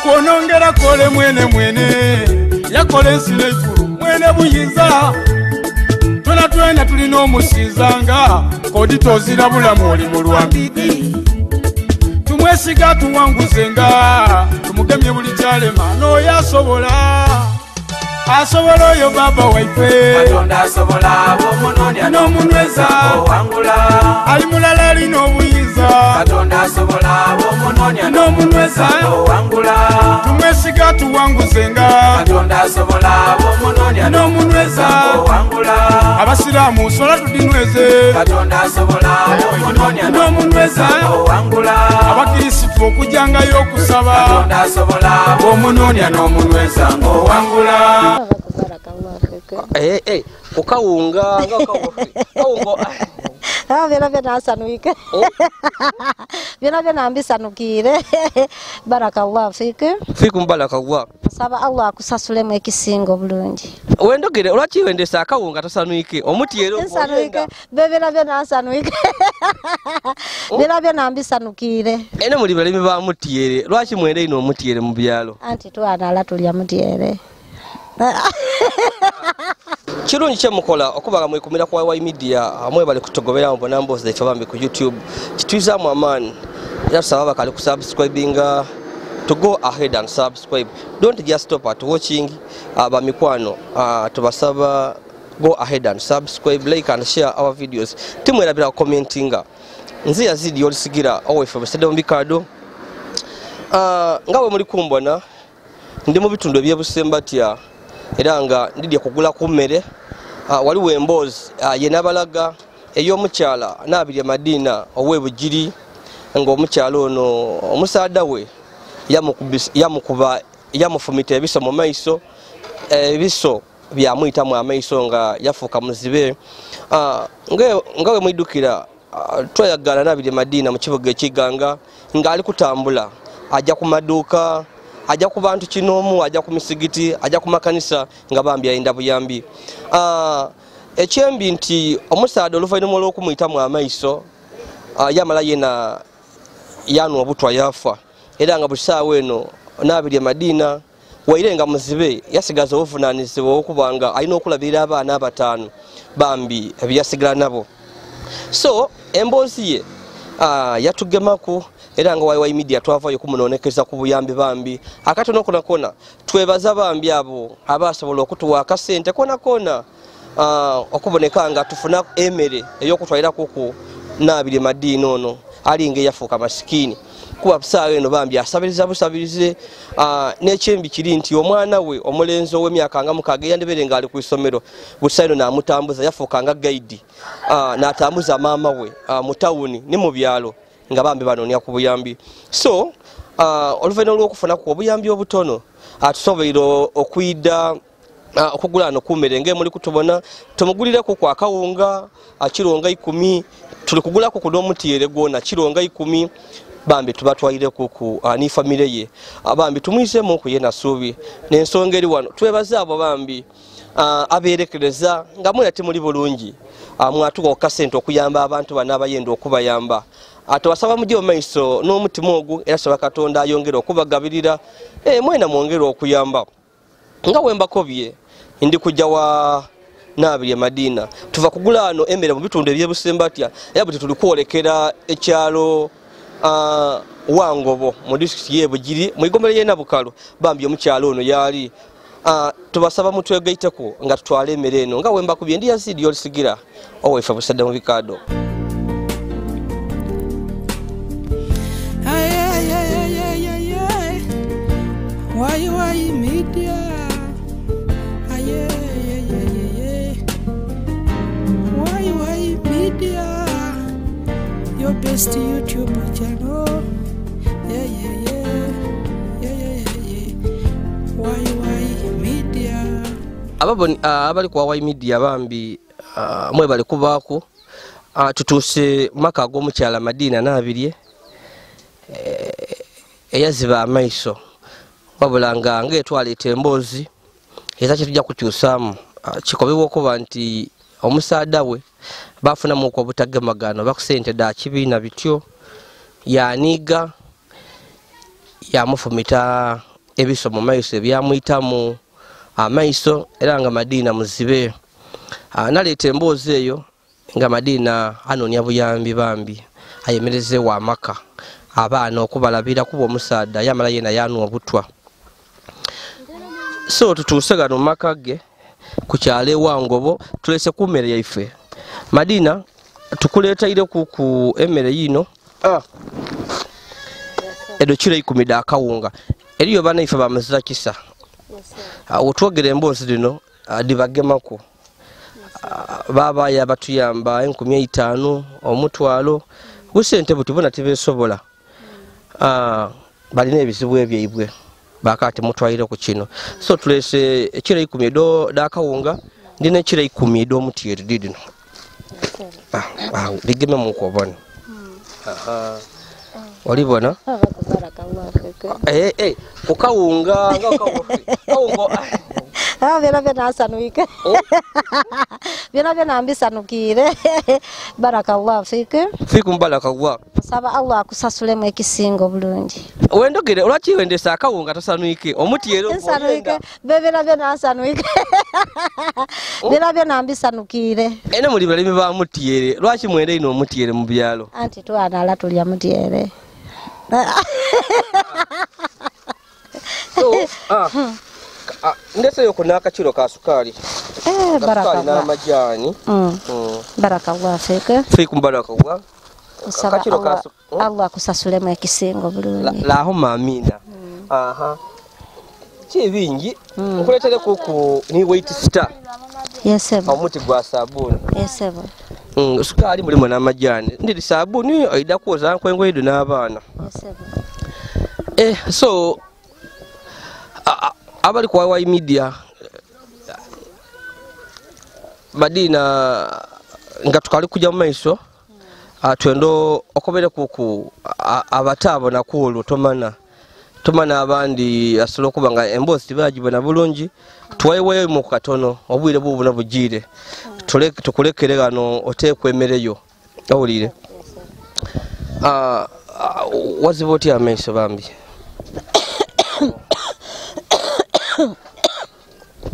kwonongera kole mwene yakole ensile ikulu mwene buyinza tuna twena tulina omusizanga kodi tozira bulamu oli mu lwambidi tumwesiga tuwanguzenga tumugemye buli kyalema n'oyo asobola oyo baba waife Katonda asobola bomunonya n'omunyweza owangula ali mulala alina obuyinza Katonda asobola bomunonya n'omunyweza owangula tumwesiga tuwanguzenga Katonda asobola bomunonya n'omunyweza owangula abasiraamu sola tudinyweze Katonda asobola bomunonya n'omunyweza owangula abakirisitu okujangayo okusaba Katonda asobola bomunonya n'omunyweza owangula ukawunga Vyona vinasanuike vyona vinambisanukire barakallahu fikum barakallah saba Allah akusasulemu ekisingo bulungi wendogere olwaki wendesa akawunga tasanuike omutiyero nsanuike bebera vinasanuike vyona vinambisanukire ene muli balimi ba mutiyere lwaki mwende ino omutiyere mu byalo anti twanala tulya mutiyere kirungi kyemukola okubaga mwekumira kwa YY Media amwe bali kutogobera mbona mbozi zaife bambi ku YouTube kitwizamu amaani era tusaba bakali kusubscribinga to go ahead and subscribe. Don't just stop at watching mikwano tubasaba go ahead and subscribe, like and share our videos. Timwerabira commentinga nzi Yazid Yolisigira owefe besede mbikado ngawe muri kumbona ndi mu bitundu byebusembatya era nga ndidye kugula ku mmere waliwo emboozi ye nabalaga ey'Omukyala n'abirya Madina ow'ebugiri ng'Omukyala ono omusaada we yamufumita ebiso mu maiso ebiso byamuyitamu amaiso nga yafuuka muzibe nga we mwidukira twayagala n'abirya Madina mu kibuga ekiganga ng'ali kutambula ajja ku maduuka ajja ku bantu kinoomu ajja ku misigiti ajja ku makanisa nga bambi ayinda buyambi ekyembi nti omusaada oluvannyuma olw'okumuyitamu amaiso yamala yena yanwa obutwa yafa era nga buli ssaawa eno n'abirya Madina waire nga muzibe yasigaza obuvunaanyizibwa okuba nga alina okulabirira abaana abataano bambi ebyasigala nabo so emboozi ye yatugemaku era nga YY Media twavayo kumunonekeza ku buyambi bambi akatono kona twebaza bambi abo abasobola okutuwa akasente kona okuboneka nga tufuna emere ey'okutwalira kuku n'abirya Madina ono alinga yafuuka masikini kuba busaawa eno bambi asabiriza busabirize n'ekyembi kiri nti omwana we omulenzi ow'emyaka nga mukaaga yandibere nga ali ku isomero busaawa eno n'amutambuza yafuuka nga gaidi n'atambuza maama we mu tawuni ne mu byalo nga bambi banoonya ku buyambi so oluvannyuma lw'okufuna ku obuyambi obutono tusoboire okuyida okugula no kummere ng'emuli kutubona tumugulireko ku akawunga kironga 10 tuli kugulako ku n'omutiyere gwona kironga 10 bambi tubatwalireko ku ni famire ye bambi tumuyisemu ku ye nasuubi n'ensonga eri wano twebaza abo bambi abeerekereza nga mwena temuli bulungi mwatuka okukasente okuyamba abantu bano abayenda okubayamba atwasaba mujje mu maiso n'omutima ogwo era saba Katonda ayongera okubagabirira mwena mwongera okuyamba nga wembakobye ndi kujja wa n'abirya Madina tuva kugula ano emere mu bitundu ebyebusembatya era buti tuli kwolekera ekyalo Wangobo mu district y'Ebugiri mu igomero y'e Nabukalo bambi Omukyala ono yali tubasaba mutwegaiteko nga tutwale emere eno nga wembakobye ndi Yazid Yolisigira owefe busadde mu bikado. YY Media, YY Media, your best YouTube channel. YY Media. Abali kwa YY Media bambi mwe bali kubaako tutuse maka ag'Omukyala Madina n'abirye eyaziba amaiso wabulanga ng'etwaleeta emboozi era kyetujja kukyusaamu kikobebwa okuba nti omusaada we bafunamu ku obutagemagano bakusente da kibiina bityo yaniiga yamufumita ebiso mu maiso ebyamuyitamu amaiso era nga Madina muzibe. Naleeta emboozi eyo nga Madina anoonya buyambi bambi ayemerezeewo amaka abaana okubalabira kuba omusaadha yamala yena yanwa obutwa. So tutuuse gano mu maka ge ku kyalo ewangobo tulese ku mmere yaife. Madina tukuleetaire ku emere yino edo kiro 10 da akawunga eriyo bana ife bamazira kisa. Otwogera emboozi lino dibagemako baba ya batuyamba 1500 omutwalo usente butubona tibesobola. Balina ebizibu ebyeibwe bakati mutwalire ku kino. So tulese ekiro 10 do da akawunga ndine ekiro 10 do mutiere didino. Bigeme mukobona. Olibona? Ukawunga kawungo Vena asanuike. Vena ambisanukire. Barakallah fike. Fikum barakallah. Saba Allah akusasulemu ekisingo bulungi. Wendogere olwaki wendesa akawunga tasanuike omutiero Asanuike. Vena asanuike. Vena ambisanukire. Ene muri balimi ba mutiere lwaki mwende ino mutiere mu byalo. Anti twana ala tulya mutiere. So ndese yoko nakachiro ka sukali. Barakallah na majani. Barakallah fike. Fikum barakallah. Saba Allah akusasulemu ekisingo bulungi. Lahumma amina. Chibingi nkuletere kuku ni weight star. Yesebo. Omuti gwa sabuni. Yesebo. Sukali mulimo na majani. Ndiri sabuni aida kuoza nkwengo idu n'abaana. Yesebo. So abali kwa YY media Madina nga tukali kujja mu maiso twendo okobere kuku abatabo nakulu tomana abandi asolo kubanga embosi bagibona bulungi twayeweyo mu katono obwire bubuna bugire tukulekere gano otekwemereyo awulire waziboti amaiso bambi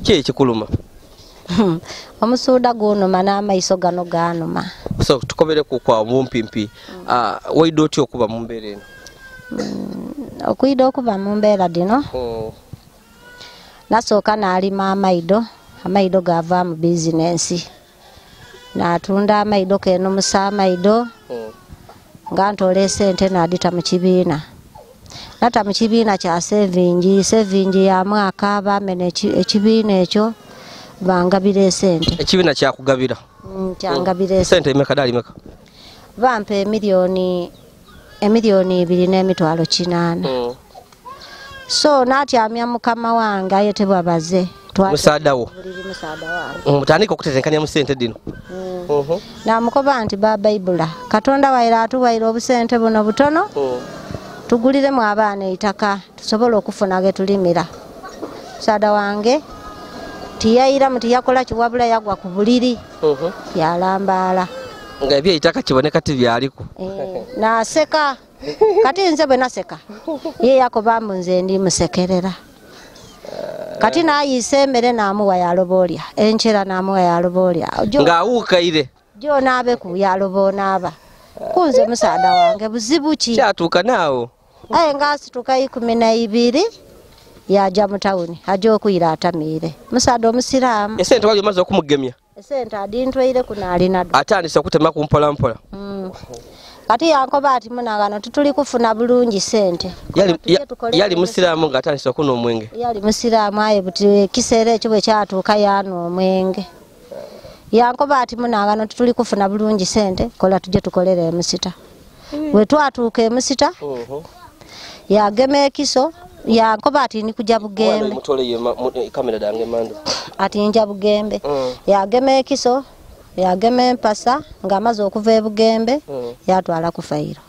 kikuluma Omusuda gunuma n'amaiso gano ganuma. So tukobere ku kwa mumpimpi waidoti okuba mu mbeera eno. Okuida okuba mu mbeera dino nasooka naalima amaido gava mu bizinensi natunda amaido keno musa amaido nga ntole sente nadita mu kibiina nata mu kibiina kya sevingi ya mwaka bamene ekibiina ekyo bangabire sente. Ekibiina kya kugabira kyangabire sente emeka dali meka bampe emiliyoni 2.8. So natyamya mukama wange ayetebwa baze musaada wo mutandika okutetenkanya mu sente dino. Namukoba nti ba Bayibula Katonda waira atuwaira obusente buno butono tuguliremu abaana eitaka tusobola okufuna ge tulimira. Musaada wange tiyaira mutiyakola kiwabula yagwa ku buliri yalambala nga ebye itaka kiboneka tibyaliko naseka kati nze bwe naseka ye yakoba nze ndi musekerera kati nayise emmere namuwa yalobolya enchera namuwa yalobolya nga awukaire jo nabe ku yalobona aba kunze musaada wange buzibu ki kyatuuka naawo nga situka 12 yaja mu tawuni ajo okuyira atamire musaada omusiraamu esente wali omaze okumugemya esente adintweire kunaalina atandise okutema ku mpolampola kati yankoba ati munagano tutuli kufuna bulungi sente yali musiraamu nga atandise okuna omwenge yali musiraamu aye buti kiseera ekyo bwe kyatuuka yaanwa omwenge yankoba ati munagano tutuli kufuna bulungi sente kola tujje tukolere emusita bwe twatuuka emusita yagema ekiso yankoba ati ni kujja bugembe kamera dange mando ati nja bugembe yagema ekiso yagema empasa nga amaze okuva ebugembe yatwala ku fairo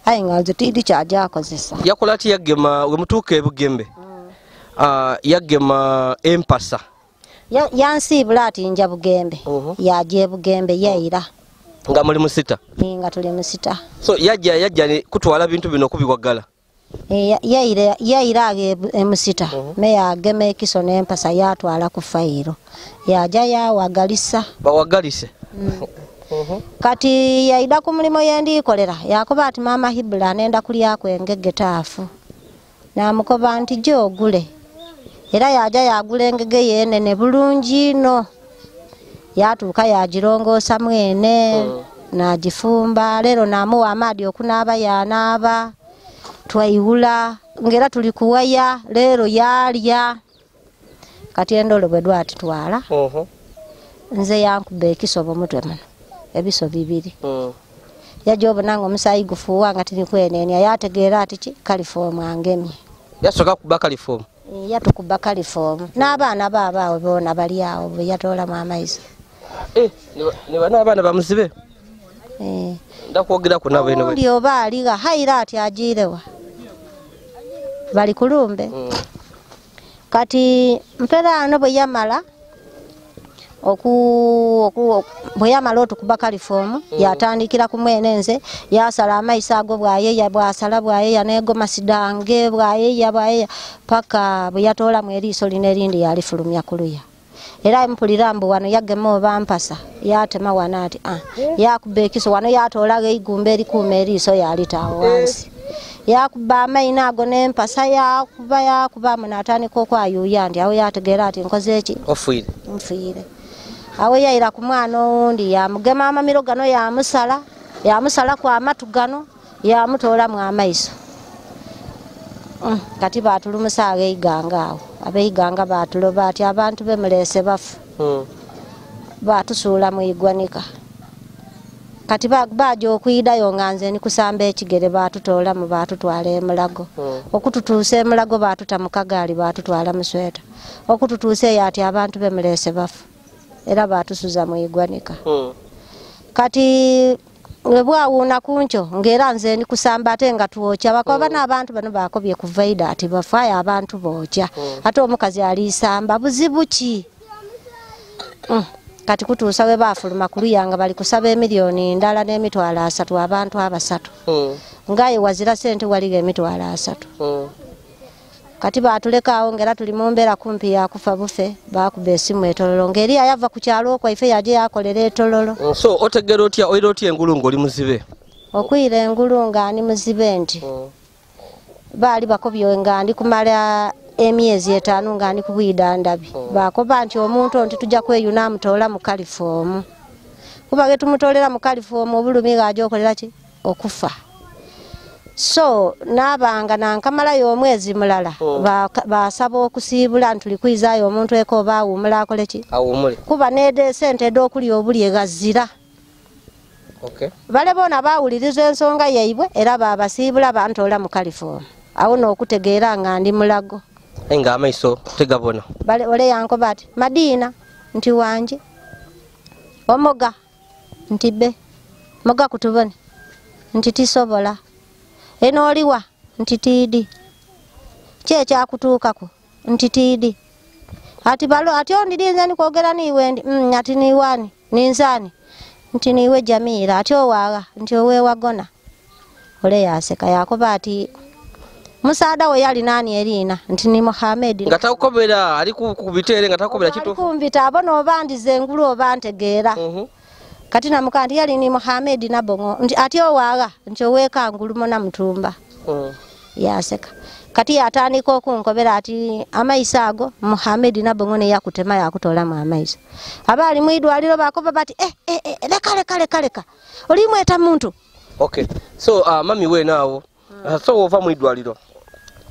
aye nga nze tidi kyaja akozesa yakola ati yagema we mutuuka ebugembe yagema empasa yansiibula ati nja bugembe yaja ebugembe yeira nga muli musita nga tuli musita so yajja kutwala bintu bino kubiwagala yairage emusita meya ageme kiso n'empasa yatwala ku fayiro yaja yawagalisa bawagalise kati yaida ku mulimo yendikolera yakuba ati mama Hibula nenda kulyako engege taafu namukoba nti gyogule era yaja yagula engege yenene bulungi no yatuuka yagirongosa mwene nagifumba lero namuwa amadi okunaaba yanaaba twayiwula ngera tuli kuwaya lero yalya kati endolo bwe dwati twala nze yankuba ekisobo mutwe muno ebiso bibiri yajobona ngo omusayi gufuwa nga tinikwenenya yategeera ati ki kalifomu angemye yasoka kuba kalifomu yatukuba kalifomu n'abaana baabaawe boona bali awo bwe yatoolamu amaizi ne bana abaana bamuzibe ndakwogera ku nabo eno oli oba aliga hayira ati agirewa bali kulumbe kati mpera ano bwe yamala bwe yamala otukuba kalifomu yatandikira ku mwene nze yasala amaiso ago bwayeya bwasala bwayeya negoma sidange bwayeya paka bwe yatoolamu eriiso lino erindi yalifulumya kuluya era mpulira mbu wano yagema oba mpasa yatema wano ati yakuba ekiso wano yatoolaga eigumba erikuuma eriiso yalitaawo wansi yakuba amaina ago n'empasa yakuba munatandika okwayuuya ndi awo yategeera ati nkoze eki nfiire awo yaira ku mwana owundi yamugema amamiro gano yamusala ku amatu gano yamutoolamu amaiso kati batulumusa abeiganga awo abeiganga batuloba ati abantu bemulese bafu batusuula mu igwanika kati bajo okwidayo nga nze ni kusamba ekigere batutoolamu batutwala emulago okututuusa emulago batuta mu kagaali batutwala mu sweta okututuusa eyo ati abantu bemulese bafu era batusuza mu igwanika kati bwawuuna kuncho ngera nze ni kusamba ate nga tuwokya bakoba n'abantu bano bakobye kuvaida ati bafaya abantu bookya ate omukazi alisamba buzibu ki kati kutuusa we bafuluma kuluyanga bali kusaba emiliyoni ndala n'emitwalo 3 abantu abasatu ngaye wazira sente waliga emitwalo 3 kati batulekaawo ngera tuli mu mbeera kumpi yakufa bufe bakuba esimu etololo ngeri yava ku kyalo okwo ife yaje yakolera etololo so otegera otya oira otya engulungo oli muzibe okwira engulunga ni muzibe nti bali bakobyo nga ndi kumala emyezi 5 nga ndi kubwida ndabi bakoba nti omuntu nti tujja kweyuna amutoola mu kalifomu kuba ge tumutolera mu kalifomu obulumi gaje okolera ki okufa so nabanga nankamala yo omwezi mulala basaba okusiibula ntuli kwizayo omuntu eko baawumula akole ki awumule kuba nede sente dokuli obuli egazira bale bona baawuliriza ensonga yaibwe era babasiibula bantoola mu kalifomu awo n'okutegeera nga ndi mulago enga amaiso tegabona bale ole yankoba ati Madiina nti wanje omoga nti be moga kutubone nti tisobola eno oliwa nti tiidi kye kutuukako nti tiidi ati balo ati ondidinze nikwogera niwe ndi ati niwani ninzani nti niwe Jamira ati owaga nti owe wagona ole yaseka yakoba ati musaada we yali nani erina nti ni Muhammad ngatakobera ali kubitere ngatakobera kitufu kumbita abono obandize engulu obantegeera kati na mukandi yali ni Muhammad nabongo nti ati owaga nti oweka ngulumo na mutumba yaseka kati yatandika okunkobera ati amaiso ago Muhammad nabongo ne yakutema yakutola mu amaiso abali mwidwaliro bakoba bati leka oli mweta muntu so mami we nawo so ova mwidwaliro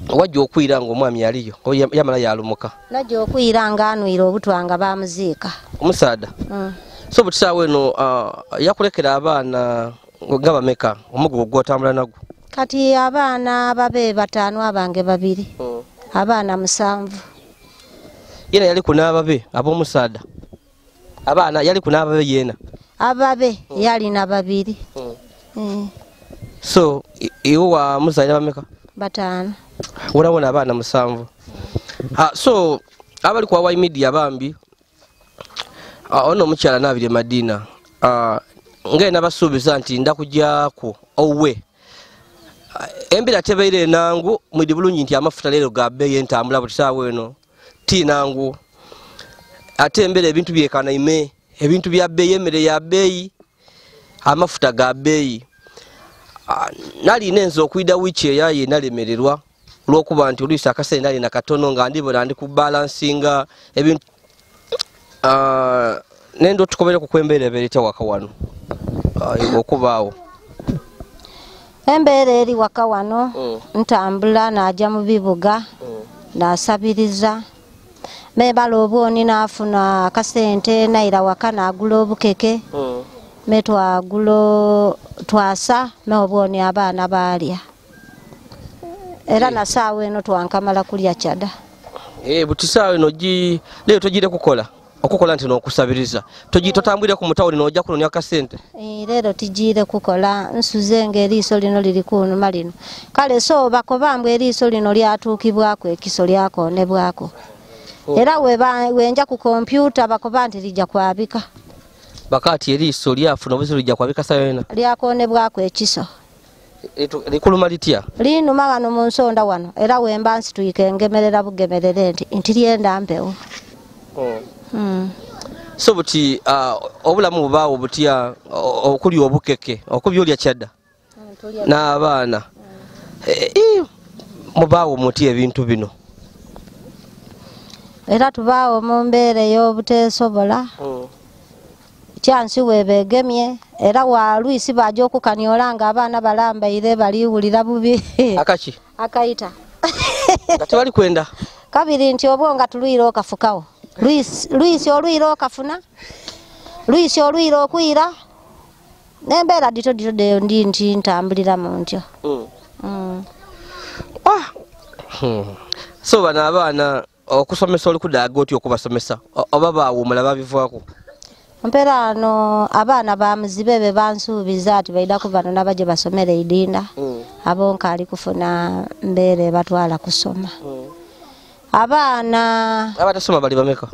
wajja okwira ngo omwami aliyo yamala yalumuka najja okwira nga anwira obutwanga bamuziika omusaada so butisaawe eno yakulekera abaana ngaba meka omugo gwotambula nago kati abaana babe 5 abange 2 abaana 7 yena yali kunababe ab'omusaada abaana yali kunababe yena ababe yali na 2 so iwo wa muzaira bameka 5 urabona abana 7 so abali kwa Wai Media bambi ono Omukyala nabire Madiina ngenda basuubiza nti ndakujjaako owe Embera tebeire nangu mwidi bulungi nti amafuta lero gabeye entambula butisaawe eno ti nangu ate embera ebintu byekana ime ebintu bya beyi emere ya beyi amafuta ga beyi nali nenzo okuida wichi eyaye nalemererwa lwokuba nti olisa akase nali nakatono nga ndibona ndi ku balancinga ebintu nendo tukobere ku kwembere berita wakawano okubaawo embera eri wakawano ntambula naja mu bibuga nasabiriza mebala obwoni nafuna akasente naira wakana agula obukeke metwagulo twasa n'obwoni abaana balya era nasaawe eno twankamala kulya kyada butisaawe no leo togire okukola nti n'okusabiriza totambwire ku mutawuli n'ojja kunonya akasente lero tijire kukola nsuze ng'eriiso lino liri kunuma lino kale so bakobambwe eriiso lino lyatuukibwako ekiso lyakoonebwako era wenja ku kompyuta bakoba nti lijja kwabika bakati eriiso lyafuna obuzibu lijja kwabika sayona lyakoonebwako ekiso likuluma litya linuma wano mu nsonda wano era wemba nsituyika engemerera bugemerere nti lyenda mpewo so buti obulamu bubaawo butya okuli obukeke okubyolya kyadda n'abaana mubaawo muti ebintu bino era tubaawo mu mbeera ey'obuteesobola kyansi webegemye era walwisi baja okukanyola nga abaana balambaire baliwulira bubi akaki akaita nga tebali kwenda kabiri nti obwo nga tulwire okafukawo lwisi olwire okafuna lwisi olwire okwira nembeera dito ndi nti ntambulira mu ntyo so bano abaana okusomesa oli kudaaga oti okubasomesa oba baawumula babivaako mpera ano abaana bamuzibe be bansuubiza ati baidako bano nabaje basomere idinda abonka ali kufuna mbere batwala kusoma abaana abatasoma bali bameka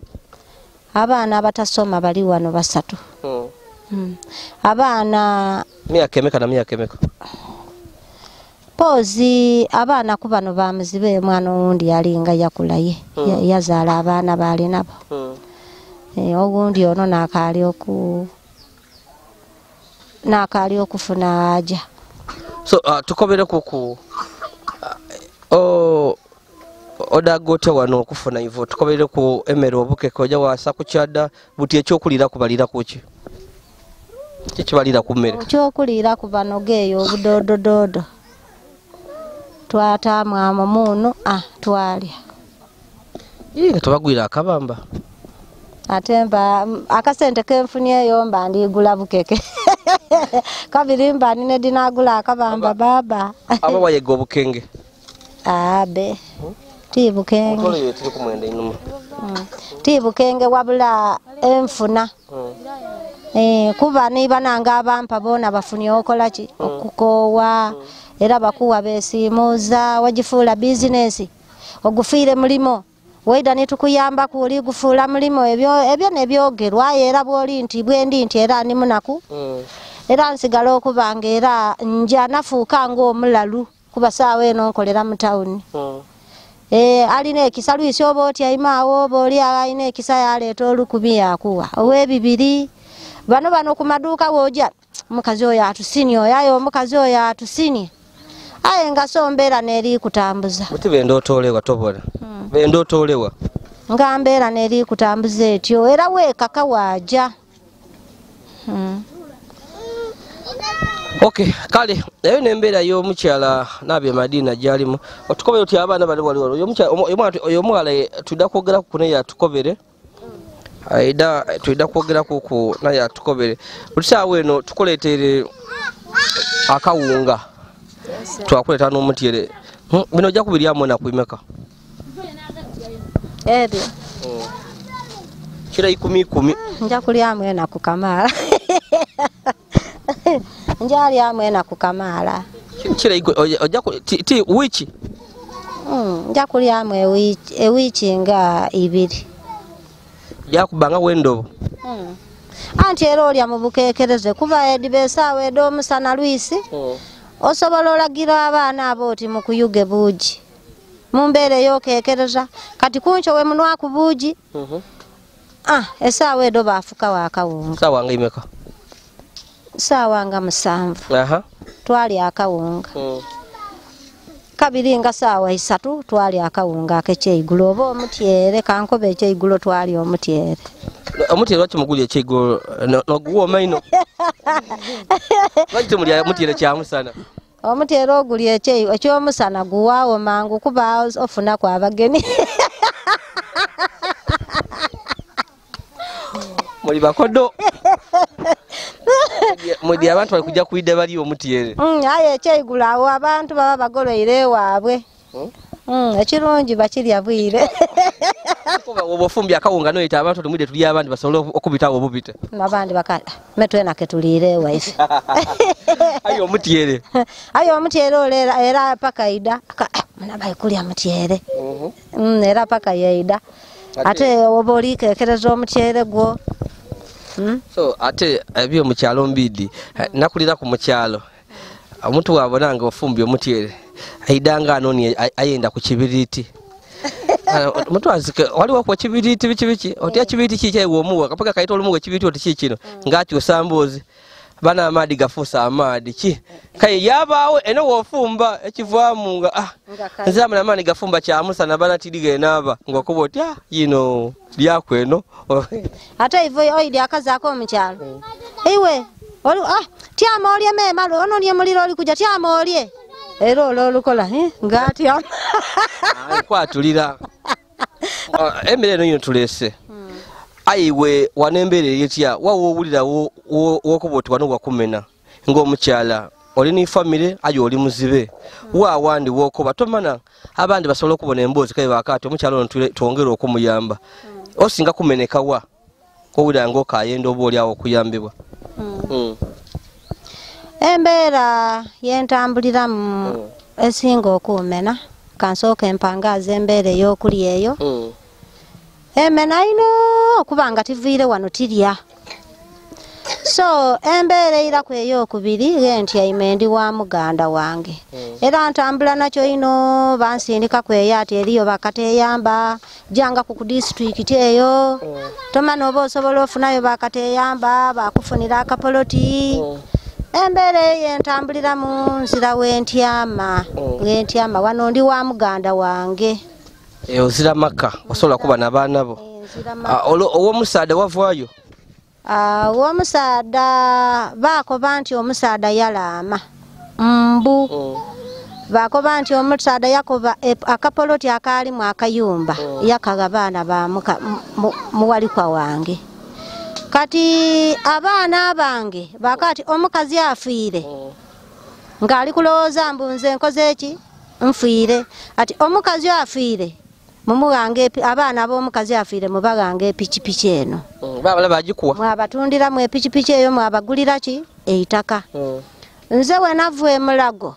abaana abatasoma bali wano basatu abaana myaka emeka na myaka emeka pozi abaana ku bano bamuzibe mwana owundi yalinga yakulaye yazaala abaana bali nabo owundi ono n'akaali okufuna aja so tukobere kuku odagote wano okufuna ivo tukobere ku emere obukeke oja wasa ku kyadda buti ekyokulira kubalira kuki kikibalira ku mmere ekyokulira ku bano geeyo obudoodododo twataamu amuunu twalya nga tubagwira akabamba ate mba akasente kenfunyeyo mba ndigula bukeke kabiri mba nine dinagula akabamba baba aba wayega obukenge abe ti bukenge ti bukenge wabula enfuna kuba niba nanga abampa bona bafunye okola ki okukowa era bakuwa besimuza wajifuula bizinesi ogufiire mulimo waida nitukuyamba kuli gufuula mulimo ebyo nebyogerwa era bwoli nti bwendi nti era ni munaku era nsigala okubanga era nja nafuuka ng'omulalu kuba saawa eno nkolera mu tawuni alina ekisa lwisi oba otyaimawo oba oli alina ekisa yaleeta olukumi yakuwa ow'ebibiri bano ku maduuka woja omukazi oyo atusinie oyayo omukazi oyo atusinie aye nga so mbeera n'eri kutambuza buti benda otoolewa tobola benda otoolewa nga mbeera n'eri kutambuza etyo era weekaka waaja okay kale eyo nembeera y'omukyala nabye Madina gyalimu otukobere oti abaana bali waliwo oyo omwala tudda kwogera ku naye atukobere aida tudda kwogera ku naye atukobere butisaawe eno tukoleetere akawunga twakuleta n'omutyere bino ojja kubiryamu enaku imeka ebyo kira 10 nja kulyamu enaku kamaala njalyamu enaku kamaala kira ojja ti wiiki nja kulyamu ewiiki nga 2 yakubanga wendobo anti era olya mu bukekereze kuba edibesaawe ed'omusana lwisi osobola olagira abaana aboti mu kuyuge buugi mumbere yokekereza kati kuncho we munwa ku buugi esaawa edo baafuka wakawunga sawa nga imeka saawa nga 7 twali akawunga kabiri nga saawa 3 twali akawunga ak'ekyeigulo oba omutyere kankobe ekyeigulo twali omutyere waki muguli ekyeigulo noguwa maino lwaki temuli mutyere kyamusana omutyere oguli ekyomusana guwaawo mangu kuba ofunaku abageni muli bakodo mudi abantu bali kujja kuidde bali omutyere aye ekyeigulo awo abantu baba bagoloire ewaabwe ekirungi bakirya bwire obufumbya akawunga noyita abantu temwide tuli abandi basobole okubitawo obubite abandi bakala metwena ketuliire ewaife ayo omutyere olera era paka ida munabaye kulya mutyere era paka yeida ate oba olikekereza omutyere gwo so ate ebyo mukyalo mbidi nakulira ku mukyalo omuntu wabonanga ofumbya omutyere aidanga anoni ayenda ku kibiriti omuntu azike waliwo ku kibiriti biki otya kibiriti kikyewo omuwa kapaka kaita olumu ekibiriti oti kino ngati osambozi bana amadi gafusa amadi ki kai yabawe eno wofumba ekivaamu nga nzama na mani gafumba kya musa na bana tidige naba ngokuba otya lyakweno ate ivo oidi akazako omukyalo iwe tyama olye memalo ono lye muliro oli kuja tyama olye era olukola ngati kwatulira emere eno tulese ayiwe wanembere yetya wawo owulira wokuba oti wano wakumena ng'omukyala oli ni famire ayo oli muzibe wawandi wokuba tomana abandi basobola okubona emboozi kaye wakati omukyala ono twongere okumuyamba osinga kumeneka wa owulira ng'okayenda oba oli awo okuyambibwa embera yentambuliramu esinga okumena kansooka empangaaza embera ey'okulya eyo emena ino okubanga tiviire wano tirya so embera eiraku ey'okubiri gentyaime ndi wa muganda wange era ntambula nakyo ino bansindika kweyaati eriyo bakateyamba janga ku disitulikiti eyo tomana oba osobola ofunayo bakateyamba bakufunira akapoloti embera yentambuliramu nzira wentyama wano ndi wa muganda wange ozira maka osobola kuba n'abaana bo owomusaada wavaayo owomusaada bakoba nti omusaada yalaama mbu bakoba nti omusaada yakoba akapoloti akalimu akayumba yakaga baana bamuka muwalikwa wange kati abaana abange bakati omukazi afiire ng'ali kulowooza mbu nze nkoze eki nfiire ati omukazi afiire mumugange abaana b'omukazi afiire mubaganga epikipiki eno babala bagikuwa mwabatundiramu epikipiki eyo mwabagulira ki eitaka nze wenava emulago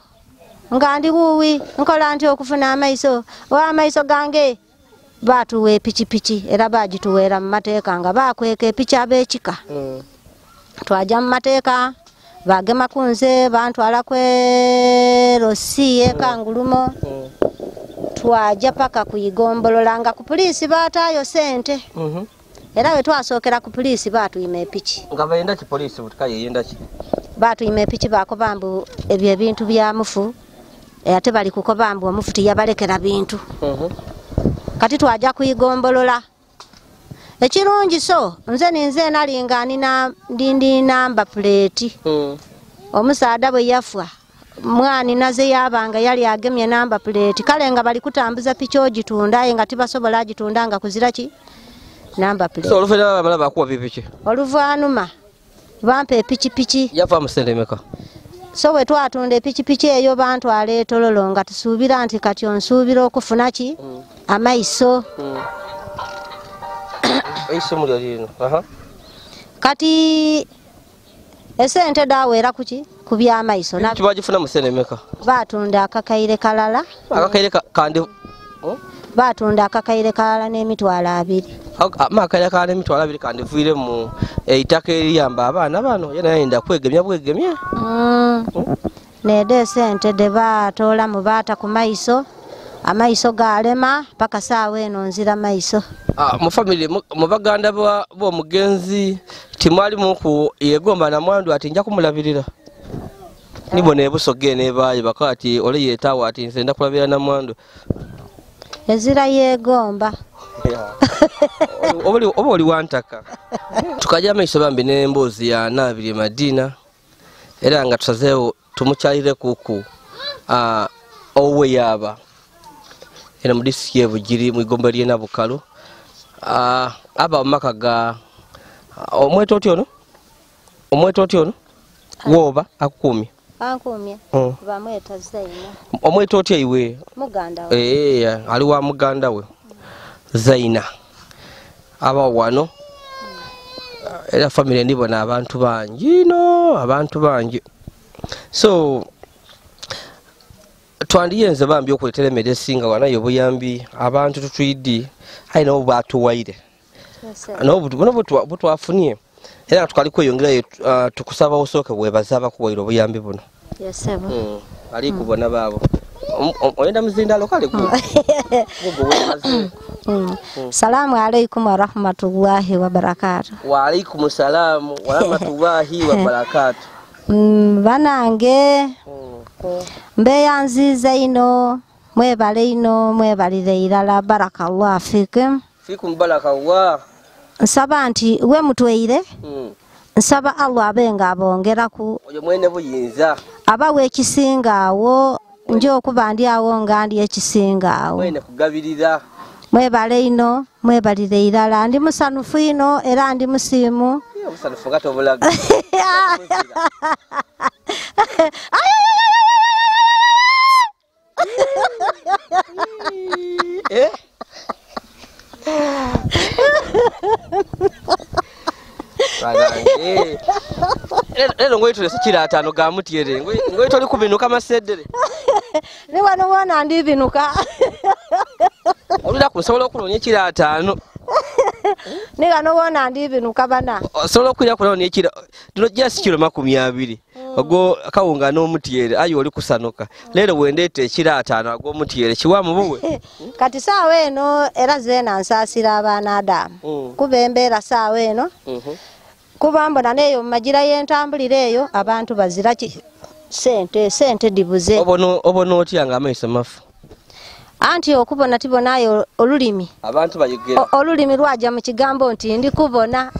nga ndi wuwi nkola nti okufuna amaiso amaiso gange batuwa epikipiki era bagituweera mu mateeka nga bakweka epiki ab'ekika twajja mu mateeka bagema ku nze bantwala kwerosiye kangulumo twajja paka kuyigombolola nga ku poliisi bataayo sente era we twasookera ku poliisi batuyima epiki nga bayenda ki poliisi butukaye yenda ki batuyima epiki bakoba mbu ebyo ebintu bya mufu ate bali kukoba mbu omufu tiyabalekera bintu kati twajja kuyigombolola ekirungi so nze nalinga ndi namba plate omusaada bwe yafa mwani naze yabanga yali agemye namba plate kale nga bali kutambuza piki ogitunda nga tibasobola agitunda nga kuzira ki namba plate so oluvera bala bakuwa piki oluvanuma bampa epikipiki yafa musendemeka so we twatunda epikipiki eyo bantwala etololo nga tusuubira nti kati onsuubira okufuna ki amaiso kati esente daweera kuki ku byamaiso bagifuna musendemeka batunda akakaire kalala batunda akakaire kalala n'emitwalo 2 amakaire kalala n'emitwalo 2 kandi vuire mu eitaka eriyamba abaana bano yena yenda kwegemya nede sente debatoola mu baata ku maiso amaiso galema paka saawa eno nzira maiso. Mu family mu baganda b'omugenzi timwalimu ku yegomba na mwandu ati nja kumulabirira nibona ebusoge nebaayi bakati ole yetawa ati nze ndakulabira na mwandu ezira yegomba oba oli wantaka tukajja amaiso bambi n'emboozi ya Nabiri Madina era nga tusazeewo tumukyalire kuku owe yaba ena mu disiki y'Ebugiri mu igomba ly'e Nabukalu aba omumaka ga omweta otyo ono woba akukumye ankumye bamweta Zaina omweta otyo iwe muganda we ali wa muganda we Zaina aba wano era family ndibona abantu bangi so twandiyenze bambi okuletera emmere esinga wanayo obuyambi abantu tutwidi aina obo batuwaire butwafunye era tukali kweyongerayo tukusaba osooke bwebaza bakuwaire obuyambi buno ali kubona baabo oyenda muzindalo kale Salamu alaikum wa rahmatullahi wa barakatuh. Wa alaikum salamu wa rahmatullahi wa barakatuh. Banange mbeya nziza ino mwebale ino mwebalire irala barakallahu fikum barakallah. Nsaba nti we mutweire nsaba Allah abenga abongeraku oyo mwene buyinza abawe ekisingaawo nje okuba ndi awo ngandi ekisingaawo mwene kugabirira mwebale ino mwebalire irala ndi musanufu ino era ndi musimu musanufu gato bulaga Lero ngoyitule sikira atano ga mutiere ngoyitole kubinuka masedere ni wano wana ndi binuka olula kusobola okunonya kira atano ni wano wana ndi binuka bana osobola okuya kunonya kira dino just kilo 20 ogo kawunga no mutiere ayo oli kusanuka lero wendete kira atano ago mutiere kiwamu buwe kati sawa eno era zena nsasira abana Adamu kubembera sawa eno kubambona neyo magira y'entambulire eyo abantu bazira ki sente dibuze obono otyanga amaiso mafu anti okubona tibonayo olulimi abantu bayigera olulimi lwaja mu kigambo nti ndi kubona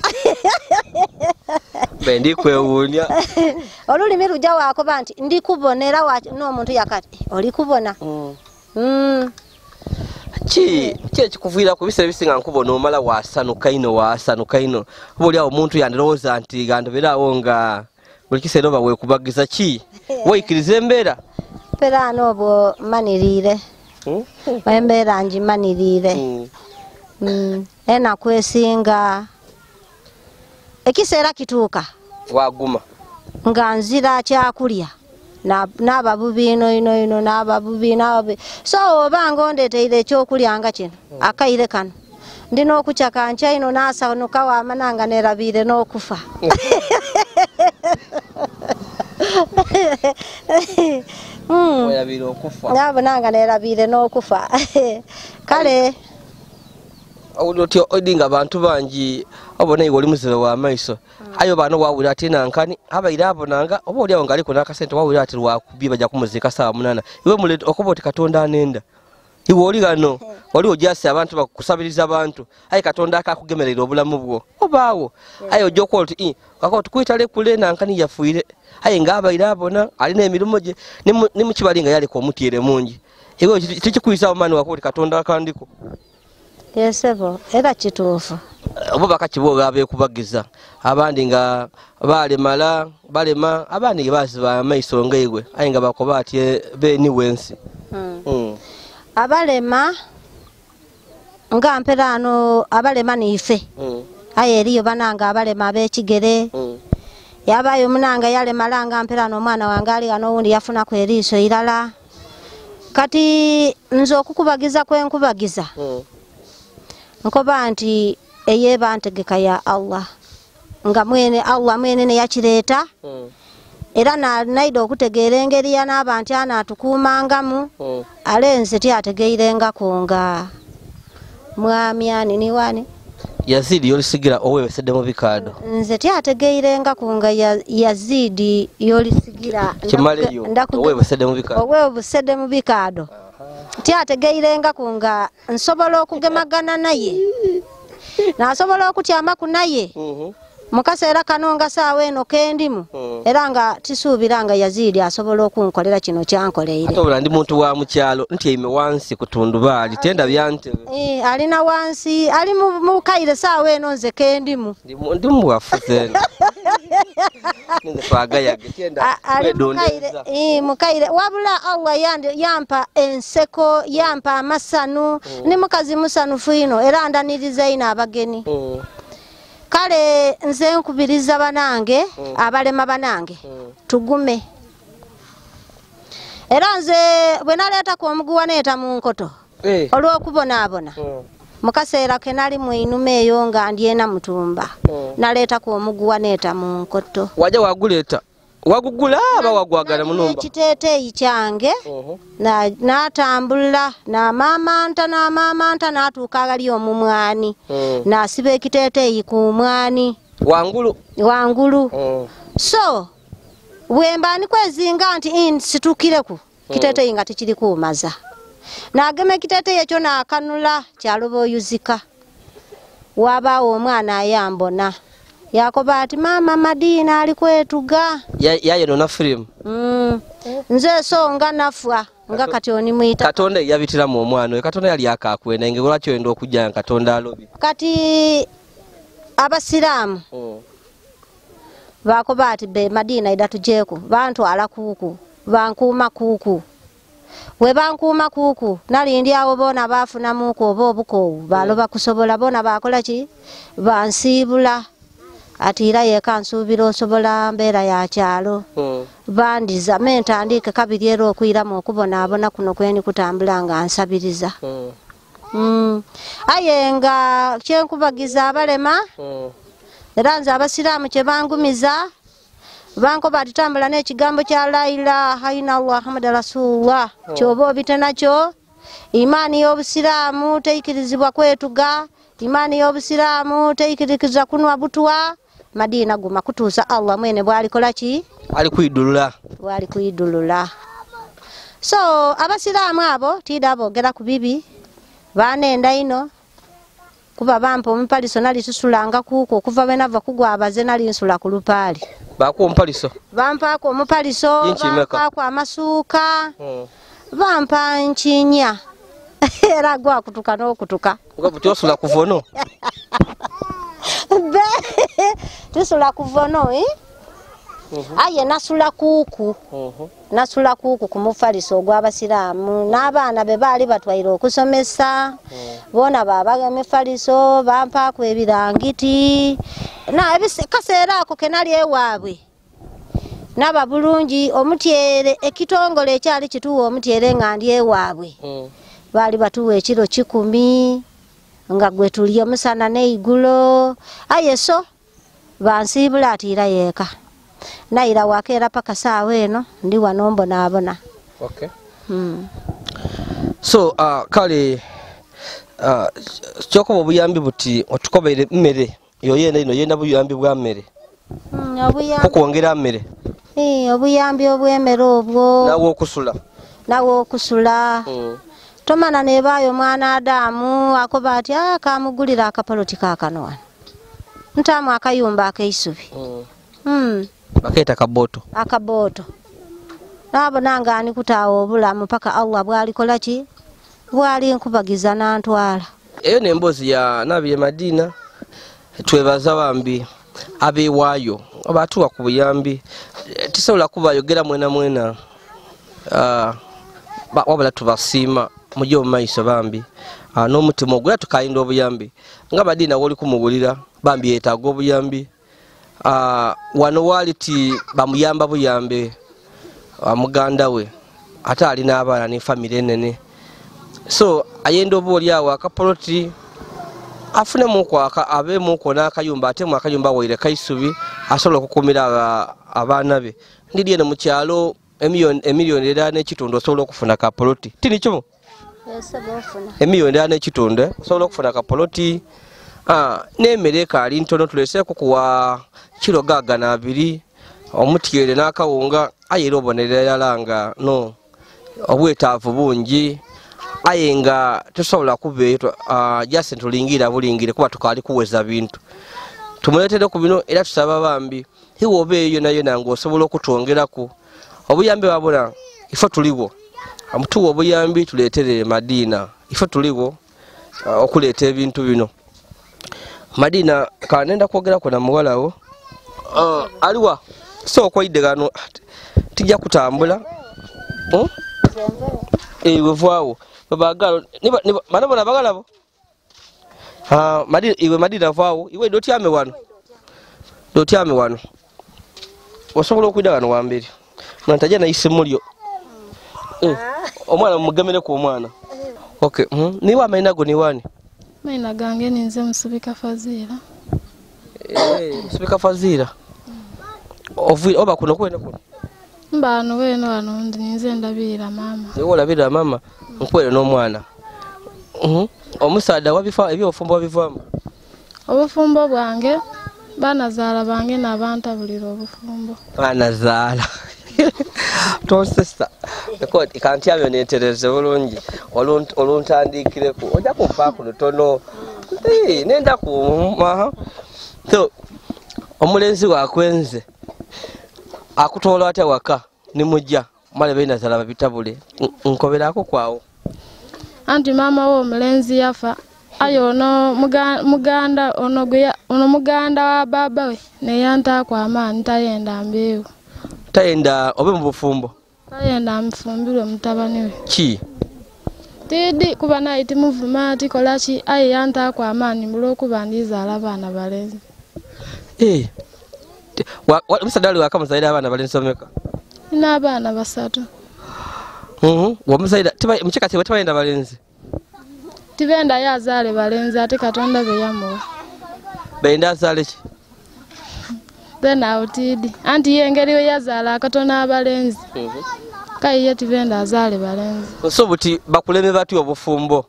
bendi kwewunya olulimi luja wakoba nti ndi kubonera n'omuntu yakati oli kubona ki kikuvuira ku bisere bisinga nkubona omala wasanuka ino buli awo omuntu yandiroza nti gandoberawo nga buli kiseera oba wekubagiza ki weikiriza embeera pera n'obwo manirire embeera ngimanirire ena kwesinga ekiseera kituuka waguma nga nzira kyakulya n'ababubi ino n'ababubi so obanga ondeteire ekyokulya nga kino akaire kano ndina okukyaka nkya ino n'asanuka wamananga nerabire n'okufa nabonanga nerabire n'okufa kale oti odinga abantu bangi obona iwe oli muzibe wa maiso ayo bano wawulira ati nankani abaire abonanga oba oli awo ngaliko n'akasente wawulira ati lwakubi bajja kumuzika saa 8 iwe mulete okuba oti Katonda anenda iwe oli gano oli ojasi abantu bakusabiriza abantu ayi Katonda akakugemerera obulamu bwo obaawo ayi ojja okuba oti kakoti kwitale kule nankani yafuire ayi ng'abaire abona alina emirimu gye ne mukibalinga yaliko omutiere mungi iwe tikikuyisa omani wakuba oti Katonda akandiko yesebo era kituufu obo bakakiboga abekubagiza abandi nga balema abandi baziba amaiso ngaigwe ayi nga bakoba ati beni wensi abalema nga mperano abalema nife aye eriyo bananga abalema abekigere yabayo munanga yale malanga mperano omwana wange ali ano wundi yafuna ku eriiso irala kati nzo okukubagiza kwenkubagiza nkoba nti eyeba ntegeka ya Allah nga mwene Allah mwene ne yakireta era naida okutegeera engeri ya n'abantu anaatukuumangamu alenze tyategeirengako nga mwami ani ni wani Yazid Yolisigira owewesedde mu bikaado nze tyategeirengako nga Yazid Yolisigira kimaleyo owewesedde mu bikaado tyategeirengako nga nsobola okugemagana naye nasobola okutyamaku naye mukaseera kano nga saawa eno kendimu era nga tisuubira nga Yazid asobola okunkolera kino kyankoleire ate obula ndi muntu wa mukyalo ntyaime wansi ku tundubaali tenda byantebe alina wansi ali mu kaire saawa eno nze kendimu ndi muwafuze mukaire wabula Allah yampa enseko yampa amasanu ni mukazi musanufu ino era ndaniriza ino abageni kale nze nkubiriza banange abalema banange tugume era nze bwe naleetako omuguwa neeta mu nkoto olw'okubonaabona mukaseera ke nali mwinume eyo nga ndyena mutumba naleetako omuguwa neeta mu nkoto wajja waguleeta wagugula aba wagwagala munumba ekiteeteeyi kyange n'atambula n'amaamanta n'atuuka agali omumwani n'asiba ekiteeteeyi ku mwani wangulu so bwemba nikwezinga nti situkireku kiteeteeyi nga tikiri kumaza n'agema ekiteeteeyi ekyo n'akanula kyaloba oyuzika wabaawo omwana ayambona yakoba ati mama Madina ali kwetuga yayo na film nze so nga nafwa nga kati oni muita Katonda yabitiramu omwana Katonda yali akakwena nge lwakyo endo okujja Katonda alobi kati abasiramu bakoba ati be Madina idatujeko bantu ala kuku bankuma kuku we bankuma kuku nali ndi awo bona bafuna muko obuko baloba kusobola bona bakola ki bansibula atira yeka nsubira osobola mbeera ya kyalo bandiza mentandike kabiri ero okuyiramu okubonaabona kuno kweni kutambula nga nsabiriza ayenga kyenkubagiza abalema era nze abasiraamu kye bangumiza bankoba atitambula n'ekigambo kya la ilaha illallah muhammadu rasulullah kyoba obite nakyo imaani y'obusiraamu teikirizibwa kwetuga imaani y'obusiraamu teikiriza kunwa butwa Madina guma kutuusa Allah mwene bwalikola ki ali kuidulula so abasiraamu abo tida boogera ku bibi banenda ino kuba bampa omupaliso nali tusulanga kuko okuva benava kugwa abaze nali nsula ku lupaali baako omupaliso bampaako omupaliso bampaako amasuuka bampa nkinya era gwakutuka n'okutuka nga buti osula kuvono tusula kuvono aye nasula kuuku ku mufaliso ogw'abasiraamu n'abaana be baali batwaire okusomesa bona babaga emifaliso bampaako ebirangiti kaseera ako ke nali ewaabwe naba bulungi omutyere ekitongole ekyali kituwa omutyere nga ndi ewaabwe baali batuwa ekiro 10 nga gwe tuli omusana n'eigulo aye so bansibula atiira yeeka naira wakeera paka saawa eno ndi wano mbonaabona so kale kyokoba obuyambi buti otukobere mmere yoyenda ino yenda buyambi bwa mmere okwongera mmere obuyambi obw'emmere obwo nawe okusula tomana nebaayo mwana Adamu akoba ati kamugulira akapaloti kakanoana ntamu akayumba akeisubi baketa akaboto nabo nangani kutaawo obulamu paka Allah bwalikola ki bwali nkubagiza nantwala eyo nembozi ya nabi Madina twebaza bambi abewaayo abatuwa ku buyambi tisobola kubayogera mwena wabula tubasiima mujjo mumaiso bambi n'omutima ogula tukayinda obuyambi nga Madina woli kumugulira bambi yetaaga obuyambi wano wali ti bamuyamba buyambe muganda we ate alina abaana ne famire enene so ayenda oba oli awo akapoloti afune muko abe muko n'akayumba ate mu akayumba waire kaisubi asobola okukumira abaana be ndidi eno mu kyalo emiliyoni era n'ekitundu osobola okufuna ka poloti tini kimu emiliyoni era n'ekitundu osobola okufuna ka poloti n'emmere kaali ntono tuleseeko kuwa kilo gaaga na 2 omutyere n'akawunga aye era obonerera yala nga no obwetaavu bungi aye nga tusobola kubeeto jase tulingira bulingire kuba tukali kuweza bintu tumuletere ku bino era tusaba bambi hiwo obeeyo nayo nange osobola okutwongerako obuyambi babona ifo tuliwo amutuwa obuyambi tuleetere Madina ifo tuliwo okuleeta ebintu bino Madina kanenda kwogerako na muwalawo aliwa so okoyidde gano tijja kutambula wevaawo babagalo manabona bagalabo Madina vaawo iwe dotyame wano osobola okwida gano wambere nantaja nayise mulyo omwana mugemere ku omwana okay niwe amaina go ni wani maina gange ninze musubika Fazira musubika Fazira oba kuno kwena kuno mbano weno wano ninze ndabira mama niwe olabira mama nkwere n'omwana omusaada wabifa ebyofumbo wabivaamu obufumbo bwange banazaala bange n'abantabulira obufumbo banazaala tosesta kanti abyo neetereze bulungi oluntandikireko ojja kumpaako lutono nenda kumaha so omulenzi wakwenze akutoola atya waka nimujja male benazaala babitabule nkoberako kwawo anti mama wo omulenzi yafa ayo ono muganda wa baba we neyantaako amaani tayenda mbeewo tayenda obe mu bufumbo tayenda mfumbirwe mutabani we ki tidi kuba naye timuvuma ati kolaki aye yantaako amaani mulwokuba ndizaala abaana balenzi omusadali waka muzaire abaana balenzi omeka nina abaana 3 womuzaire mukyeka tiwe tebayenda balenzi tibenda yazaale balenzi ate Katonda beyamuwa benda azaale ki bena otidi anti yengeri we yazaala akatona abalenzi kaiye tibenda azaale balenzi so buti bakuleme batyo obufumbo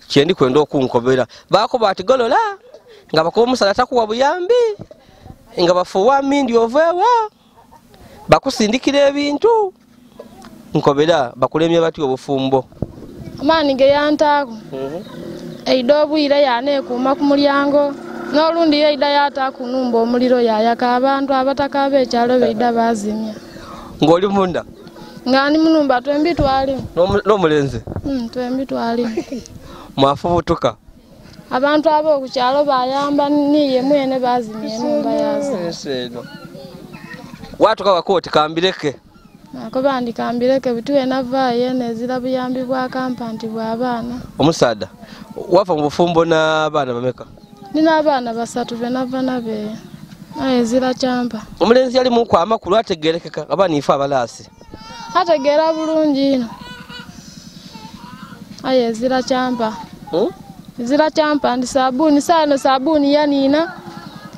kyendi kwenda okunkobera bako bati golola nga bakuba omusala takuwa buyambi nga bafuwa mindi ovewa bakusindikira ebintu nkobera bakulemye batyo obufumbo amaani ge yantaako eida obwire yaneekuuma ku mulyango n'olundi yeida yataakunumba omuliro yayaka abantu abataka b'ekyalo beida bazimya ng'oli munda nga ni munumba twembi twalimu n'omulenzi twembi twalimu mwafubutuka abantu ab'okukyalo bayamba niye mwene bazimya enumba yazo watuka wakooti kambireke ako bandi kambireke bituwe navaayo nezira buyambi bwa kampanti bw'abaana omusaada wafa mu bufumbo n'abaana bameka nina abaana 3 benava nabeeyo aye zira kyampa omulenzi yali mu kwamakulu ategerekeka abaana ife abalaasi ategeera bulungi ino aye zira kyampa zira kyampa ndi sabuni saano sabuni yanina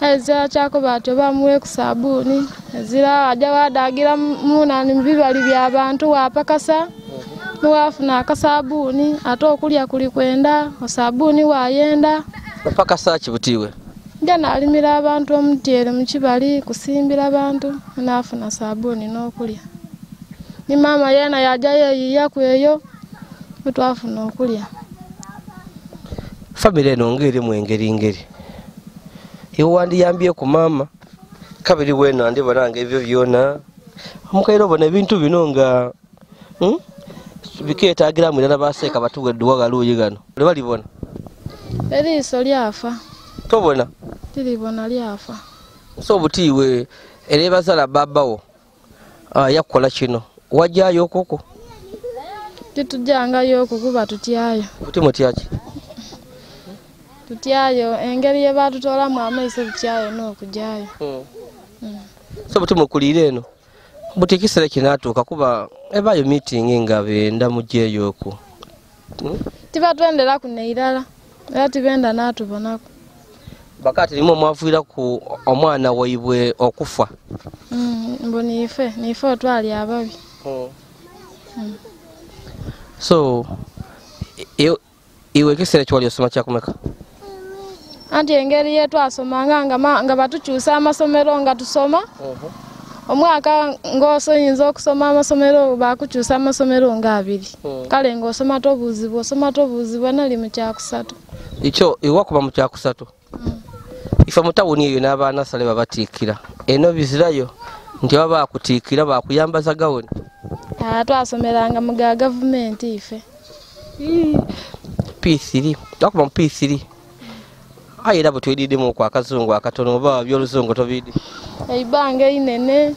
aye zira kyako batyo bamuwe ku sabuni zira ajja wadagira munani mubibali by'abantu wapakasa nuwafuna akasabuni ate okulya kuli kwenda osabuni wayenda pakasa kibutiwe jana alimira abantu omutyere mu kibali kusimbira abantu nafuna sabuni n'okulya ni mama yena yaja yeyiya kweyo twafuna okulya family eno ngeri mu engeri iwe wandiyambye ku mama kabiri weno andibona nga ebyo byona omukairo bona ebintu bino nga bikeetaagira mwirala baseeka batuwedduwa galuuyi gano lebalibona eriiso lyafa tobona tilibona lyafa so butiiwe erebazala babawo yakukola kino wajjayo okoko titujangayo okukuba tutyayo buti mutyaki tutyayo engeri ye batutolamu amaiso tutyayo n'okujjayo so buti mukulire eno buti ekisera kinatuuka kuba ebayo meeting nga benda mujjeeyo oku tibatwendera kuno irala ati benda natubonako bakati nimwe mwavuira ku omwana waibwe okufa mboni nife otwali ababi so iwe kisere chwali osoma kyakumeka anti engeri yetu asomanga nga batukyusa amasomero nga tusoma omwaka ng'osoyinza okusoma amasomero bakukyusa amasomero nga 2 kale ng'osoma tobuuzibwa nali mu kyakusatu ikyo iwakuba mu kyakusatu ife mutawuni eyo n'abaana sale babatiikira eno bizirayo nti baba bakutiikira bakuyambaza gawoni twasomeranga mu ga gavumenti ife P3 wakuba mu P3 ayira butwididemu kwa kazungu akatono baba byoluzungu tobidi eibanga inene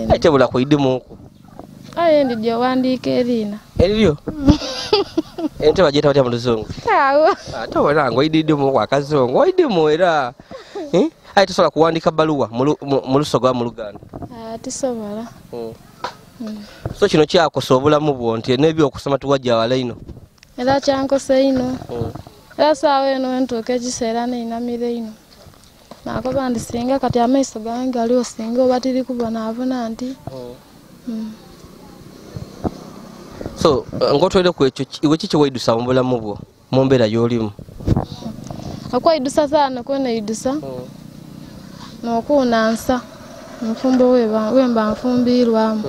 ayitebula kuidimu ku ayendi dio wandika erina elio ente bajeta batya mu luzungu awo ate walango ididimu kwa kazungu oidimu era ayi tosobola kuwandika baluwa mu lusoga mu Luganda tisobola so kino kyakosa obulamu bwo nti n'ebyo okusoma tuwajja wala ino era kyankosa ino era saawa eno entuuka ekiseera neinamire ino nakoba ndi singa kati amaiso gange galiwo singa oba tiri kubonaabona nti so ng'otwere ku ekyo iwe kiki weidusa mu bulamu bwo mu mbeera y'olimu okweidusa saana kweneidusa n'okuunansa nfumbo wemba nfumbirwamu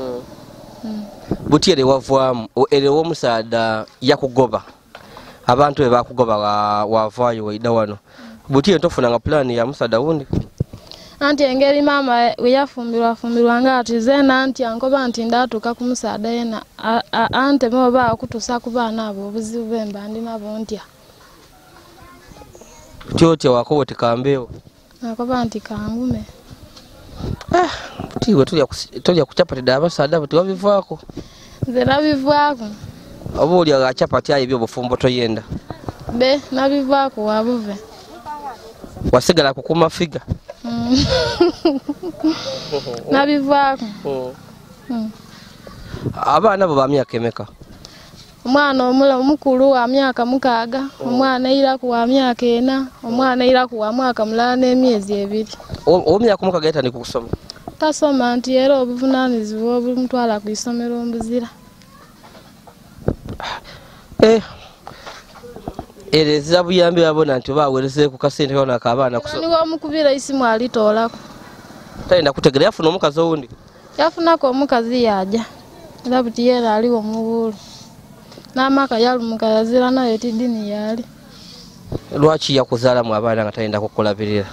buti ere wavaamu ere w'omusaada yakugoba abantu be bakugoba wavaayo waida wano buti entofunanga pulaani ya musaada wundi anti engeri maama we yafumbirwa nga atize nanti ankoba nti ndatuuka ku musaada yena ante moba okutuusa ku baana abo obuzibu bemba ndi nabo ntya tyotya wakoba tikambeewo nakoba nti kangume tiwe tolya ku capati da abasaada buti wabivaako nze nabivaako oba olya acapati ayo ebyobufumbo toyenda be nabivaako wabuve wasigala kukuma figa nabivaako abaana bo ba myaka emeka omwana omukulu wa myaka 6 omwana eiraku wa myaka 4 omwana eiraku wa mwaka mulala n'emyezi 2 omyaka 6 gaita nikusoma tasoma nti era obuvunaanyizibwa obumutwala ku isomero mbuzira ereza buyambi babona nti bawereze ku kasente kona akabaana kusoma niwo omukubira isimu alitoolako tayenda kutegera yafuna omukazi owundi yafunako omukazi yaja era buti yeera aliwo mubuulu n'amaka yalumuka yazira nayo tidini yali lwaki yakuzaalamu abaana nga tayenda kukulabirira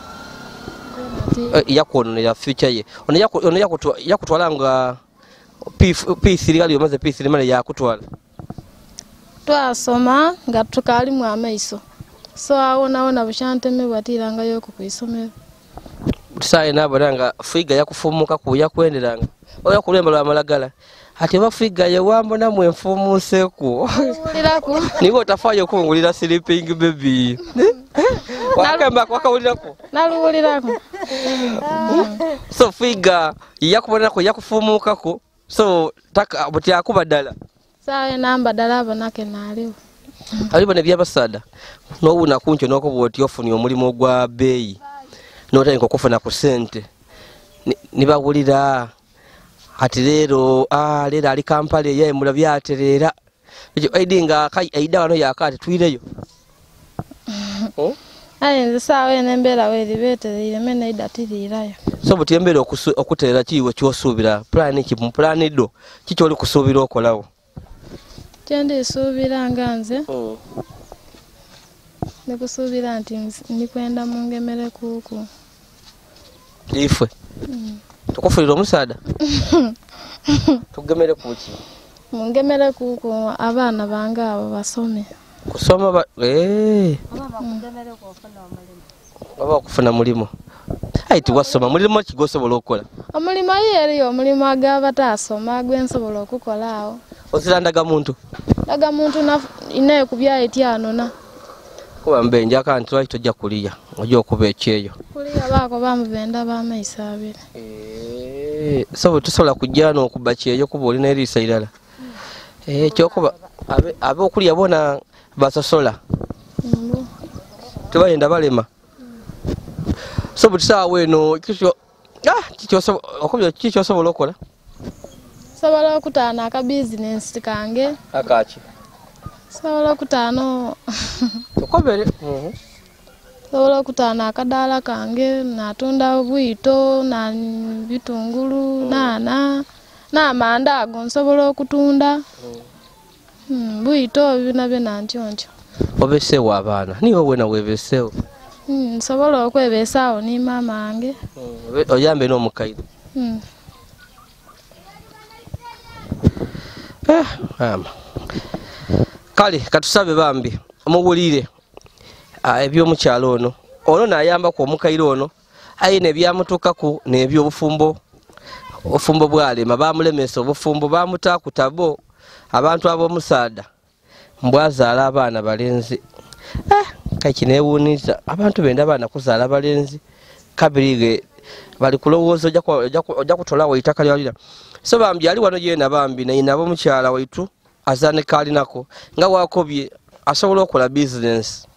yakwononera future ye ono yakutwala nga P3 ali omaze P3 male yakutwala twasoma nga tukalimu amaiso so awona bushanteme bwatirangayo ku isomero tusaye nabona nga figa yakufumuka ku yakwenderanga oya kulemba lwa malagala ati bafiga ye wambona mwenfumuseku niwe otafayo kungulira sleeping baby wakamba kwakawulirako naluwulirako so figa yakubonako yakufumukako so taka buti akuba dala sawe namba dala abonake naliwo alibo ne byabasaada n'obuna kuncho n'okuba oti ofunye omulimu gwa beeyi n'otandika okufuna ku ssente nibawulira ati leero ali Kampala eyemula byatereera ekyo aidi nga aida wano yakati twireyo nze saawa eno embeera weeribeetereire mene aida tiriirayo so buti embeera okutereera kiiwe kyosuubira pulaani ki mu pulaani ddo kiki oli kusuubira okolawo kyendisuubira nga nze nikusuubira nti ndikwenda mungemere kuuku ife tukufulira omusaada tugemere kuki mungemere kuuku abaana bange abo basome kusoma oba okufuna mulimu ayi tiwasoma mulimu kigosobola okukola omulimu eriyo omulimu ag'abatasoma gwensobola okukola awo ozira ndaga muntu inaye kubyayo etyanona kuba mbenjaka nti lwaki tojja kuliya ojja okuba ekyeyo kuliya baako bamubenda b'amaiso abiri so tusobola kujja n'okuba kyeyo kuba olina eriisa irala ekyokuba abe okulya bona basosola tebayenda balema so butisaawe eno kikyosobola okukola sobola okutaana aka bizinesi kange akaki sobola okutaana okobere sobola okutaana akadaala kange natunda bwito na bitungulu n'amanda ago nsobola okutunda bwito bina bina ntyoncho obeseewo abaana niwe wena webeseewo nsobola okwebeesaawo ni maama wange oyambe n'omukaire kale katusabe bambi omuwulire eby'omukyalo ono n'ayambaku omukaire ono ayina ebyamutuukaku n'ebyobufumbo obufumbo bwalema bamulemesa obufumbo bamutaku tabo abantu ab'omusaada mbwazaala abaana balenzi kakinewuniza abantu benda abaana kuzaala balenzi kabirige bali kulowooza ojja kutolawo eitaka lyalira so bambi ali wano yena bambi nayina ab'omukyala waitu azaneka alinako nga wakobye asobola okukola bizinesi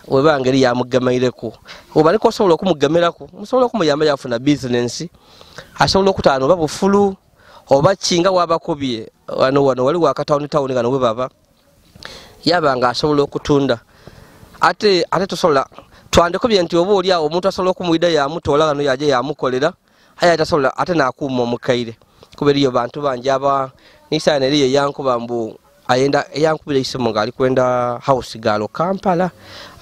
weba ngeri yamugamaireko obaliko osobola okumugamiraku musobola okumuyamba yafuna bizinesi asobola okutaana oba bufulu oba kinga wabakobye wano wali wakatawuni tawuni gano we baba yabanga asobola okutunda ate tosobola twandikobye nti oba oli awo omuntu asobola okumwida yamutoola gano yaje yamukolera aye tasobola ate nakuuma omukaire kuba eriyo bantu bangi aba nisaana eriyo eyankuba mbu ayenda eyankubira isimu nga ali kwenda house galo Kampala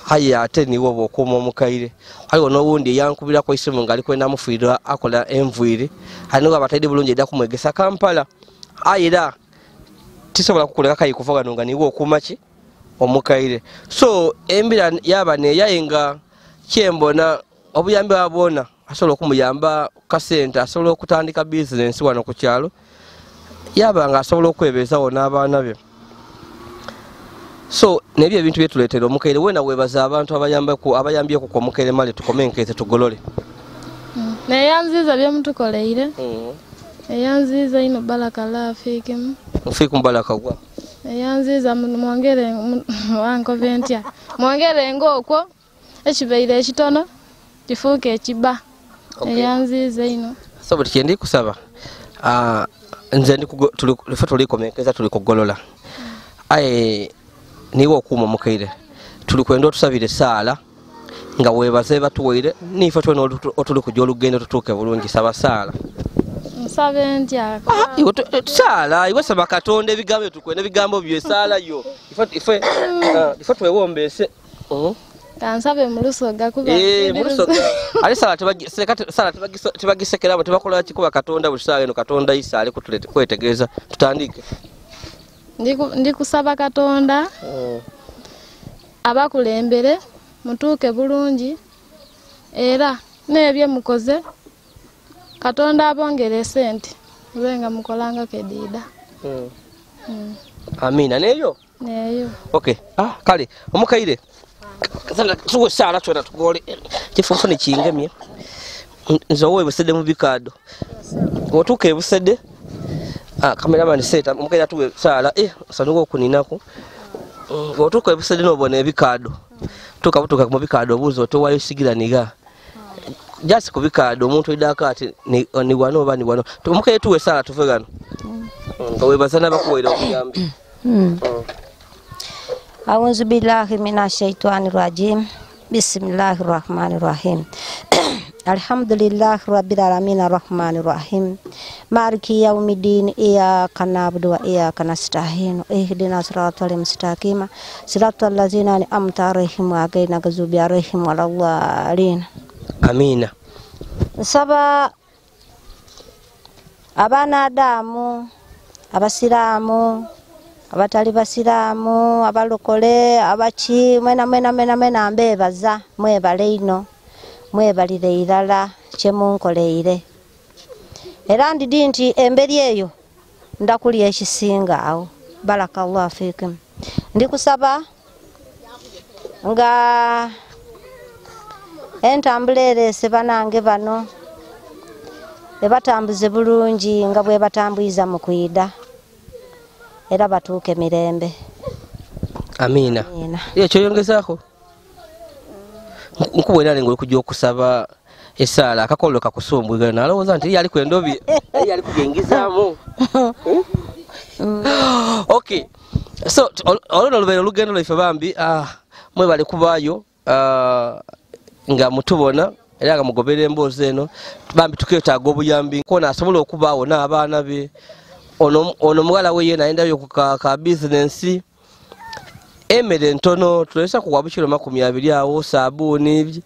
aye ate niwo bwokuuma omukaire aliwo n'owundi eyankubirako isimu nga ali kwenda mufiirira akola enviiri aliniwo abataide bulungi edda kumwegesa Kampala aye era tisobola kukuleka kayi kuva gano nga niwo okuuma ki omukaire so embira yaba neyaye nga kyembona obuyambi wabona asobola okumuyamba kasente asobola okutandika bizinesi wano ku kyalo yaba nga asobola okwebeezawo n'abaana be so nebyo ebintu byetuleetera omukaire wena webaza abantu abayambyeku ku omukaire male tukomenkeze tugolole neyanziza byemutukoleire eyanziza ino baraka lafikimu nfiku mbalaka gwa eyanziza mwongere wankove ntya mwongere ng'okwo ekibeire ekitono kifuuka ekiba eyanziza ino so buli kyendi kusaba nze tulife tulikomenkeza tuli kugolola aye niwe okuuma omukaire tuli kwenda otusabire saala nga webaze batuwaire nife twena otuli kujja olugendo tutuuke bulungi saba saala nsabe ntya saala iwe saba katonda ebigambo tukwenda ebigambo byesaala yo ife twewombeese kansabe mulusoga kuba mulusoga ali saala tebagisekerabo tebakola kikuba katonda bulisaawa eno katonda isaale kwetegeeza tutandike ndikusaba katonda abakulembere mutuuke bulungi era n'ebyo mukoze katonda abongere sente lwenga mukolanga kediida amina neyo okay kale omukaire kazanga tuwe saala twena tugole kifunfu ne kingemye nzo wewe busede mu bikado otuke busede cameraman seta omukaire tuwe saala sanugo okuninako otuke busede nobone ebikado tukabutuka mu bikado buzo to Yolisigira niga just ku bikado omuntu idaka ati ni wano oba ni wano omukaire tuwe saala tuve gano webazana bakuwaira okuyambi A'udzu billahi minasyaitonir rajim. Bismillahirrahmanirrahim. Alhamdulillahi rabbil alamin arrahmanir rahim. Maliki yaumiddin. Iyyaka na'budu wa iyyaka nasta'in. Ihdinas siratal mustaqim. Siratal ladzina an'amta 'alaihim ghairil maghdubi 'alaihim waladdallin. Amina. Saba abana Adamu, abasiramu, abatali basiramu, abalokole, abachi mwena mbebaza mwebale ino mwebalire irala kyemunkoleire era ndidi nti emberi eyo ndakuli ekisinga awo barakallahu fikum ndikusaba nga entambulere sebanange bano ebatambuze bulungi nga bwe batambuiza mu kwida era batuuke mirembe Amina. Ekyo yongezaako. Nkubwera ngoli kujja okusaba esaala akakollo kakusumbwiga nalowooza nti yali kwendobye yali kugengezaamu. Okay. So olwo lubeera olugendo lwaife bambi mwe bali kubaayo nga mutubona era nga mugobera emboozi eno bambi tukeetaaga obuyambi kona asobola okubaawo n'abaana be ono muwala we yena ayendayo ku ka bizinensi emere ntono tulesa kuwa bukiro 20 awo sabuuni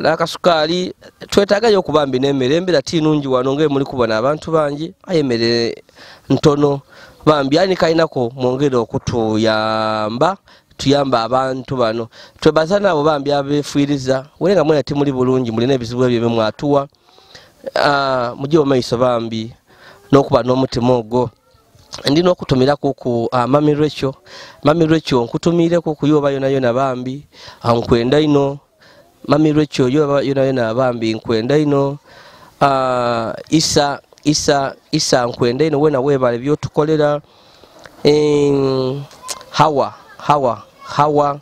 n'akasukaali twetaagayo okubambi n'emmere embera tinungi wano ng'e muli kubona abantu bangi ayemere ntono bambi ani kainako mwongere okutuyamba tuyamba abantu bano twebaza nabo bambi abefuiriza welenga mwena timuli bulungi mulina ebizibu ebyo mwatuwa mujye omaiso bambi n'okuba n'omutima ogwo ndina okutumira ku mami Rachel nkutumire ku yoba yona bambi nkwenda ino mami Rachel yoba yona bambi nkwenda ino isa nkwenda ino wena webale byotukolera hawa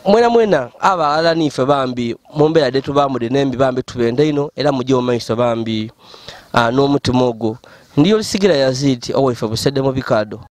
mwena abalala nife bambi mumbera de tubamude nembi bambi tubenda ino era mujye omaiso bambi n'omutima ogwo ndi Yolisigira Yazid owefe busedde mu bikado.